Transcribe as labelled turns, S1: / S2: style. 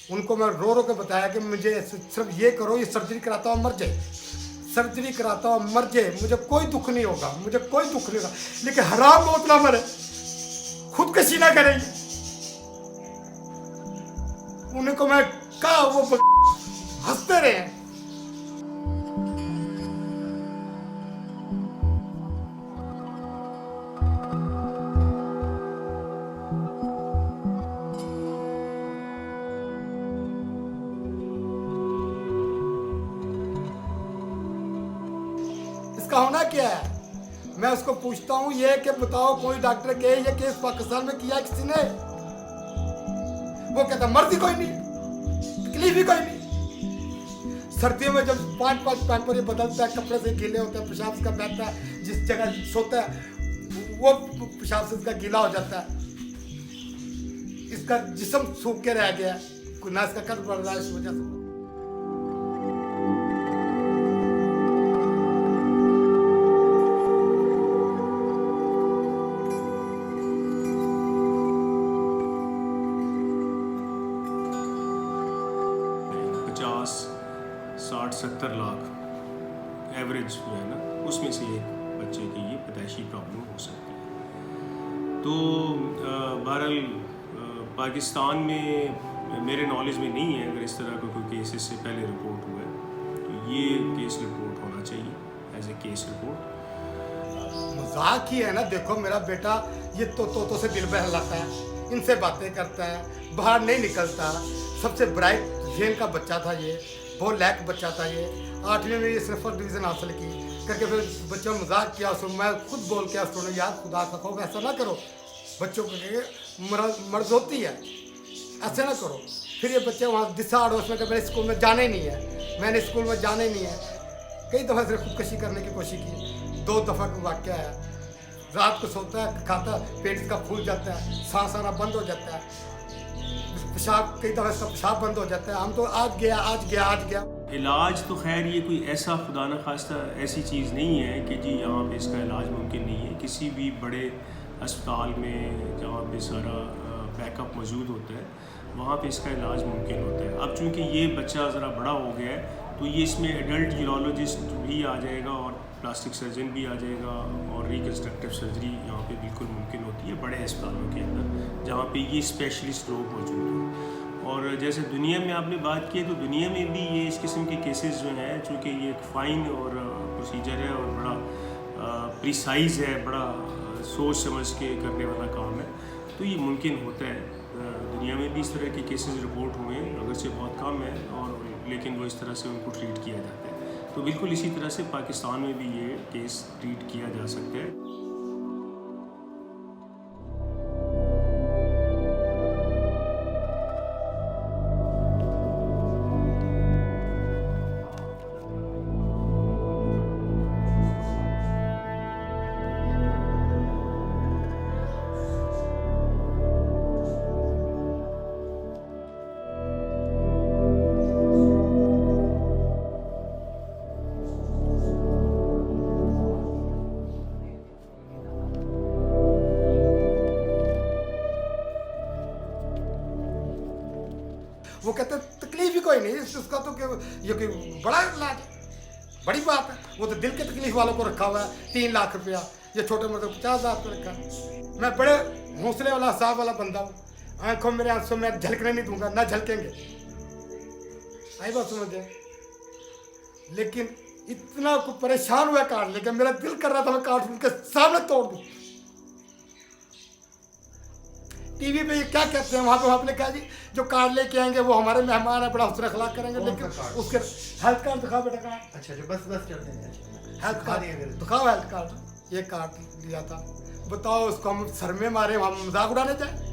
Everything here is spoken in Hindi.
S1: उनको मैं रो रो के बताया कि मुझे सिर्फ ये करो, ये सर्जरी कराता हूँ मर जाए, सर्जरी कराता हूँ मर जाए, मुझे कोई दुख नहीं होगा, मुझे कोई दुख नहीं होगा, लेकिन हराम मौत ना मरे, खुदकशी ना करेंगे। उनको मैं कहा, वो हंसते रहे। इसका होना क्या है? मैं उसको पूछता हूँ ये कि बताओ कोई डॉक्टर के ये केस पाकिस्तान में किया किसी ने? वो कहता मर्जी कोई नहीं, तकलीफ ही कोई नहीं। सर्दियों में जब पाँच पर ये बदलता है, कपड़े से गीले होते हैं, पेशाब इसका बहता है, जिस जगह सोता है वो पेशाब से इसका गीला हो जाता है, इसका जिस्म सूख के रह गया, ना इसका कद बढ़ रहा है इस वजह से।
S2: $50, $60, $70 लाख एवरेज जो है ना, उसमें से एक बच्चे की ये पैदाइशी प्रॉब्लम हो सकती है। तो बहरहाल पाकिस्तान में मेरे नॉलेज में नहीं है, अगर इस तरह का कोई केस इससे पहले रिपोर्ट हुआ है तो ये केस रिपोर्ट होना चाहिए एज ए केस रिपोर्ट।
S1: मजाक ही है ना। देखो मेरा बेटा ये तोतों से दिल बहलाता है, इनसे बातें करता है, बाहर नहीं निकलता, सबसे ब्राइट जेन का बच्चा था ये, बहुत लैक बच्चा था ये। 8वीं में ये सिर्फ फर्स्ट डिवीज़न हासिल की करके फिर बच्चों मजाक किया, उसको मैं खुद बोल के उसको यार खुदा का खौफ ऐसा ना करो, बच्चों को मर्ज होती है, ऐसे ना करो। फिर ये बच्चे वहाँ दिशा अड़ोस में मेरे स्कूल में जाने ही नहीं है, मैंने स्कूल में जाने ही नहीं है। कई दफ़ा सिर्फ खुदकशी करने की कोशिश की, 2 दफ़ा का वाक़या है। रात को सोता है, खाता, पेट इसका फूल जाता है, सांस आना बंद हो जाता है, पेशाब कई दफ़ा इसका पेशाब बंद हो जाता है। हम तो आज गया।
S2: इलाज तो खैर ये कोई ऐसा खुदा न खास्ता ऐसी चीज़ नहीं है कि जी यहाँ पे इसका इलाज मुमकिन नहीं है। किसी भी बड़े अस्पताल में जहाँ पे सारा बैकअप मौजूद होता है वहाँ पे इसका इलाज मुमकिन होता है। अब चूँकि ये बच्चा ज़रा बड़ा हो गया है तो ये इसमें एडल्ट यूरोलॉजिस्ट भी आ जाएगा और प्लास्टिक सर्जन भी आ जाएगा और रिकन्स्ट्रक्टिव सर्जरी यहाँ पे बिल्कुल मुमकिन होती है बड़े अस्पतालों के अंदर जहाँ पे ये स्पेशलिस्ट लोग मौजूद हैं। और जैसे दुनिया में आपने बात की है तो दुनिया में भी ये इस किस्म के केसेस जो हैं, चूँकि ये एक फ़ाइन और प्रोसीजर है और बड़ा प्रिसाइज है, बड़ा सोच समझ के करने वाला काम है, तो ये मुमकिन होता है। दुनिया में भी इस तरह के केसेस रिपोर्ट हुए हैं, अगर से बहुत कम है और लेकिन वो इस तरह से उनको ट्रीट किया जाता है। तो बिल्कुल इसी तरह से पाकिस्तान में भी ये केस ट्रीट किया जा सकता है।
S1: वो कहते तकलीफ ही कोई नहीं, उसका तो ये कोई बड़ा इलाज है, बड़ी बात है। वो तो दिल के तकलीफ वालों को रखा हुआ है 3 लाख रुपया, ये छोटे मोटे 50,000 पे रखा है। मैं बड़े हौसले वाला हिसाब वाला बंदा हूँ, आंखों मेरे आंसू में झलकने नहीं दूंगा, ना झलकेंगे, आई बात समझे। लेकिन इतना को परेशान हुआ काट लेके, मेरा दिल कर रहा था मैं काट उनके सामने तोड़ दूँ। टीवी पे ये क्या कहते हैं, वहाँ पे कहा जी जो कार्ड लेके आएंगे वो हमारे मेहमान है, बड़ा हुस्न अखलाक करेंगे, लेकिन उसके हेल्थ कार्ड दिखाओ बेटा कहाँ।
S3: अच्छा जो बस चलते हैं,
S1: हेल्थ कार्ड दिखाओ, हेल्थ कार्ड, ये कार्ड लिया था, बताओ उसको हम सर में मारे, हम मजाक उड़ाने जाए।